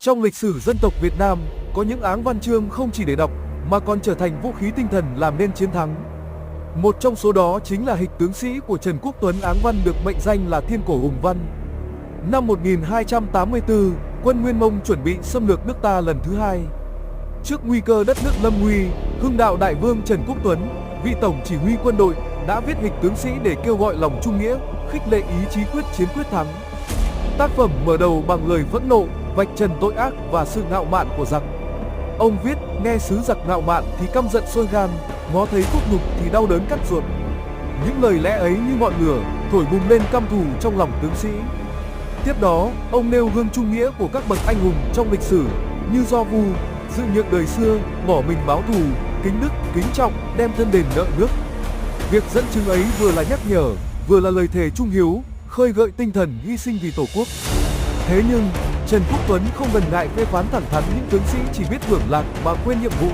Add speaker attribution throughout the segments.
Speaker 1: Trong lịch sử dân tộc Việt Nam, có những áng văn chương không chỉ để đọc mà còn trở thành vũ khí tinh thần làm nên chiến thắng. Một trong số đó chính là Hịch tướng sĩ của Trần Quốc Tuấn, áng văn được mệnh danh là Thiên Cổ Hùng Văn. Năm 1284, quân Nguyên Mông chuẩn bị xâm lược nước ta lần thứ hai. Trước nguy cơ đất nước lâm nguy, Hưng Đạo Đại Vương Trần Quốc Tuấn, vị tổng chỉ huy quân đội, đã viết Hịch tướng sĩ để kêu gọi lòng trung nghĩa, khích lệ ý chí quyết chiến quyết thắng. Tác phẩm mở đầu bằng lời phẫn nộ, vạch trần tội ác và sự ngạo mạn của giặc. Ông viết: nghe sứ giặc ngạo mạn thì căm giận sôi gan, ngó thấy quốc nhục thì đau đớn cắt ruột. Những lời lẽ ấy như ngọn lửa thổi bùng lên căm thù trong lòng tướng sĩ. Tiếp đó, ông nêu gương trung nghĩa của các bậc anh hùng trong lịch sử như Do Vu, dự nhượng đời xưa, bỏ mình báo thù, kính đức, kính trọng, đem thân đền nợ nước. Việc dẫn chứng ấy vừa là nhắc nhở, vừa là lời thề trung hiếu, khơi gợi tinh thần hy sinh vì Tổ quốc. Thế nhưng, Trần Quốc Tuấn không ngần ngại phê phán thẳng thắn những tướng sĩ chỉ biết hưởng lạc mà quên nhiệm vụ.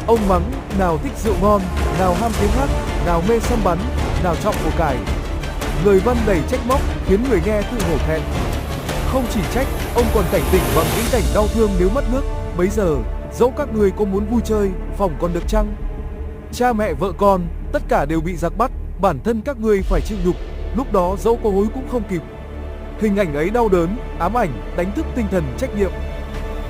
Speaker 1: Ông mắng: nào thích rượu ngon, nào ham tiếng hát, nào mê săn bắn, nào trọng của cải. Lời văn đầy trách móc khiến người nghe tự hổ thẹn. Không chỉ trách, ông còn cảnh tỉnh bằng những cảnh đau thương nếu mất nước. Bấy giờ, dẫu các người có muốn vui chơi, phòng còn được chăng? Cha mẹ vợ con, tất cả đều bị giặc bắt, bản thân các ngươi phải chịu nhục, lúc đó dẫu có hối cũng không kịp. Hình ảnh ấy đau đớn, ám ảnh, đánh thức tinh thần trách nhiệm.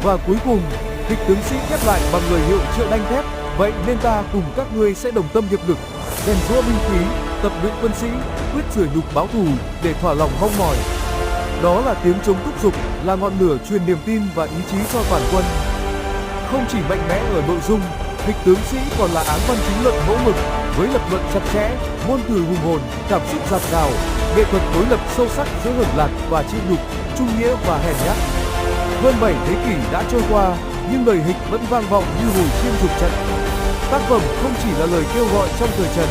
Speaker 1: Và cuối cùng, Hịch tướng sĩ khép lại bằng lời hiệu triệu đanh thép: vậy nên ta cùng các ngươi sẽ đồng tâm hiệp lực, rèn giũa binh khí, tập luyện quân sĩ, quyết sửa nhục báo thù để thỏa lòng mong mỏi. Đó là tiếng chống thúc giục, là ngọn lửa truyền niềm tin và ý chí cho toàn quân. Không chỉ mạnh mẽ ở nội dung, Hịch tướng sĩ còn là áng văn chính luận mẫu mực, với lập luận chặt chẽ, ngôn từ hùng hồn, cảm xúc dạt dào, nghệ thuật đối lập sâu sắc giữa hưởng lạc và chịu nhục, trung nghĩa và hèn nhát. Hơn 7 thế kỷ đã trôi qua, nhưng lời Hịch vẫn vang vọng như hồi chuông dục trận. Tác phẩm không chỉ là lời kêu gọi trong thời Trần,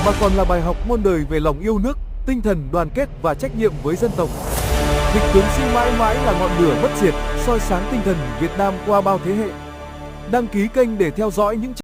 Speaker 1: mà còn là bài học muôn đời về lòng yêu nước, tinh thần đoàn kết và trách nhiệm với dân tộc. Hịch tướng sĩ mãi mãi là ngọn lửa bất diệt, soi sáng tinh thần Việt Nam qua bao thế hệ. Đăng ký kênh để theo dõi những